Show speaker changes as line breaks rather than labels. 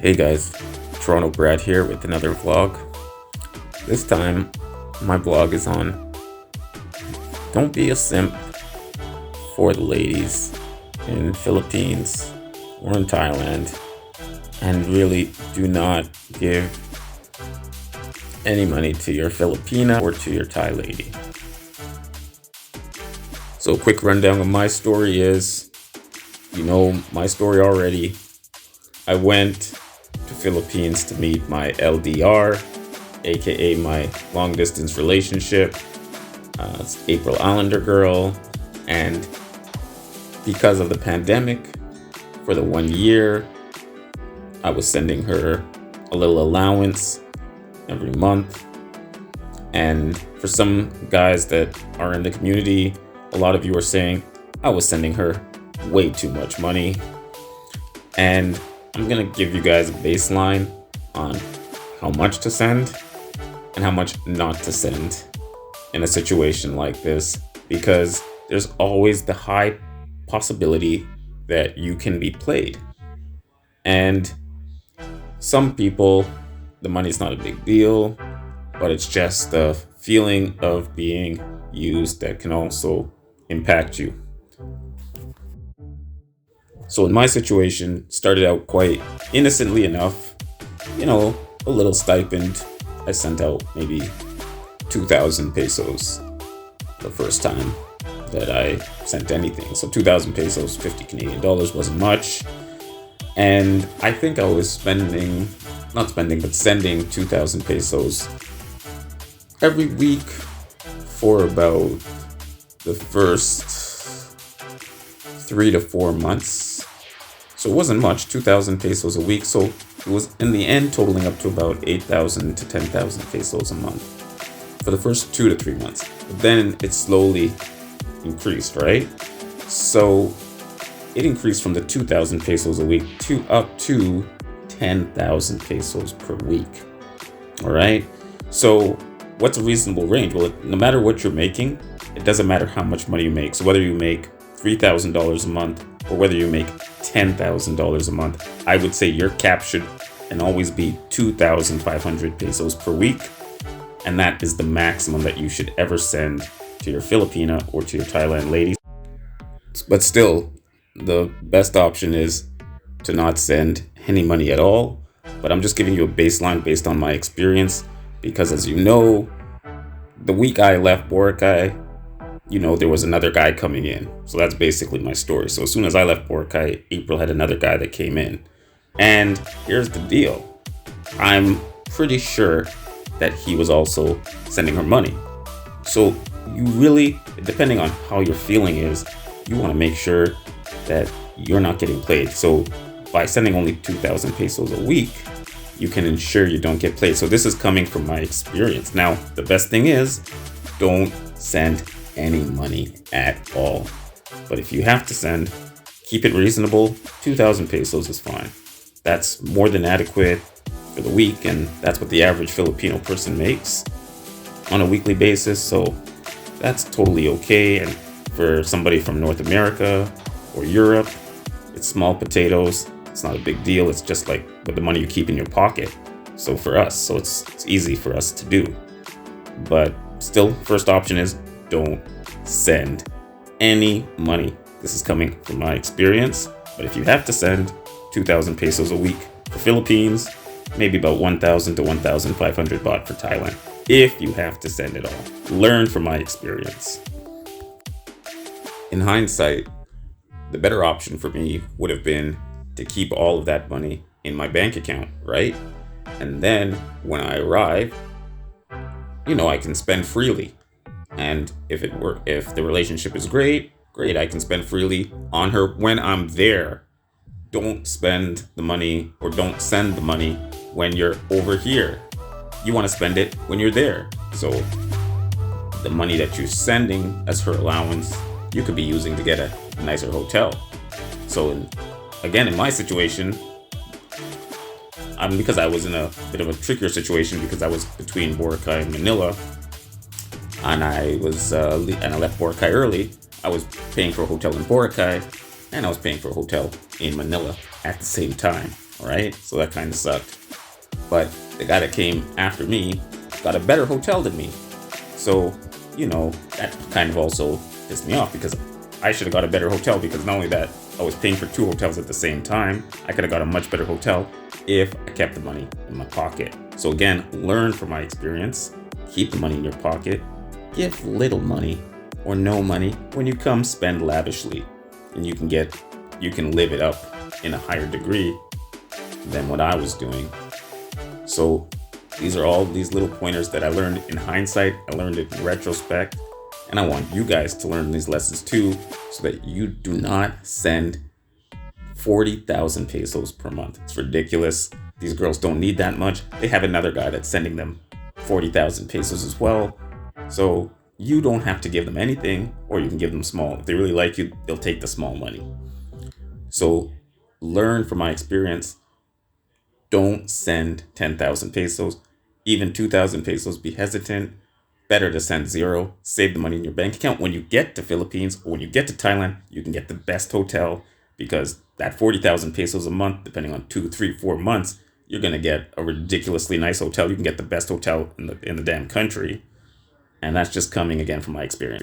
Hey guys, Toronto Brad here with another vlog. This time, my vlog is on don't be a simp for the ladies in Philippines or in Thailand, and really do not give any money to your Filipina or to your Thai lady. So quick rundown of my story is, you know my story already. I went to Philippines to meet my LDR, aka my long distance relationship. It's April Islander girl, and because of the pandemic, for the 1 year, I was sending her a little allowance every month. And for some guys that are in the community, a lot of you are saying I was sending her way too much money. And I'm gonna give you guys a baseline on how much to send and how much not to send in a situation like this, because there's always the high possibility that you can be played. And some people, the money's not a big deal, but it's just the feeling of being used that can also impact you. So in my situation, started out quite innocently enough, a little stipend. I sent out maybe 2,000 pesos the first time that I sent anything. So 2,000 pesos, 50 Canadian dollars wasn't much. And I think I was sending 2,000 pesos every week for about the first 3 to 4 months. So it wasn't much, 2,000 pesos a week. So it was in the end totaling up to about 8,000 to 10,000 pesos a month for the first 2 to 3 months. But then it slowly increased, right? So it increased from the 2,000 pesos a week to up to 10,000 pesos per week. All right. So what's a reasonable range? Well, no matter what you're making, it doesn't matter how much money you make. So whether you make $3,000 a month or whether you make $10,000 a month, I would say your cap should and always be 2,500 pesos per week. And that is the maximum that you should ever send to your Filipina or to your Thailand ladies. But still, the best option is to not send any money at all. But I'm just giving you a baseline based on my experience, because as you know, the week I left Boracay, there was another guy coming in. So that's basically my story. So as soon as I left Boracay, April had another guy that came in. And here's the deal. I'm pretty sure that he was also sending her money. So you really, depending on how your feeling is, you want to make sure that you're not getting played. So by sending only 2,000 pesos a week, you can ensure you don't get played. So this is coming from my experience. Now, the best thing is, don't send any money at all. But if you have to send, keep it reasonable. 2,000 pesos is fine. That's more than adequate for the week, and that's what the average Filipino person makes on a weekly basis. So that's totally okay. And for somebody from North America or Europe, it's small potatoes. It's not a big deal. It's just like with the money you keep in your pocket. So for us, it's easy for us to do. But still, first option is don't send any money. This is coming from my experience. But if you have to send 2,000 pesos a week for Philippines, maybe about 1,000 to 1,500 baht for Thailand, if you have to send it all. Learn from my experience. In hindsight, the better option for me would have been to keep all of that money in my bank account, right? And then when I arrive, I can spend freely. And if the relationship is great, I can spend freely on her when I'm there. Don't spend the money or don't send the money when you're over here. You want to spend it when you're there. So the money that you're sending as her allowance, you could be using to get a nicer hotel. So in my situation, because I was in a bit of a trickier situation because I was between Boracay and Manila, and I left Boracay early. I was paying for a hotel in Boracay, and I was paying for a hotel in Manila at the same time. right? So that kind of sucked. But the guy that came after me got a better hotel than me. So, that kind of also pissed me off because I should have got a better hotel, because not only that, I was paying for two hotels at the same time. I could have got a much better hotel if I kept the money in my pocket. So again, learn from my experience. Keep the money in your pocket. Give little money or no money. When you come, spend lavishly, and you can live it up in a higher degree than what I was doing. So these are all these little pointers that I learned in hindsight. I learned it in retrospect. And I want you guys to learn these lessons too, so that you do not send 40,000 pesos per month. It's ridiculous. These girls don't need that much. They have another guy that's sending them 40,000 pesos as well. So you don't have to give them anything, or you can give them small. If they really like you, they'll take the small money. So learn from my experience. Don't send 10,000 pesos, even 2,000 pesos. Be hesitant. Better to send zero. Save the money in your bank account. When you get to Philippines or when you get to Thailand, you can get the best hotel, because that 40,000 pesos a month, depending on 2, 3, 4 months, you're going to get a ridiculously nice hotel. You can get the best hotel in the damn country. And that's just coming again from my experience.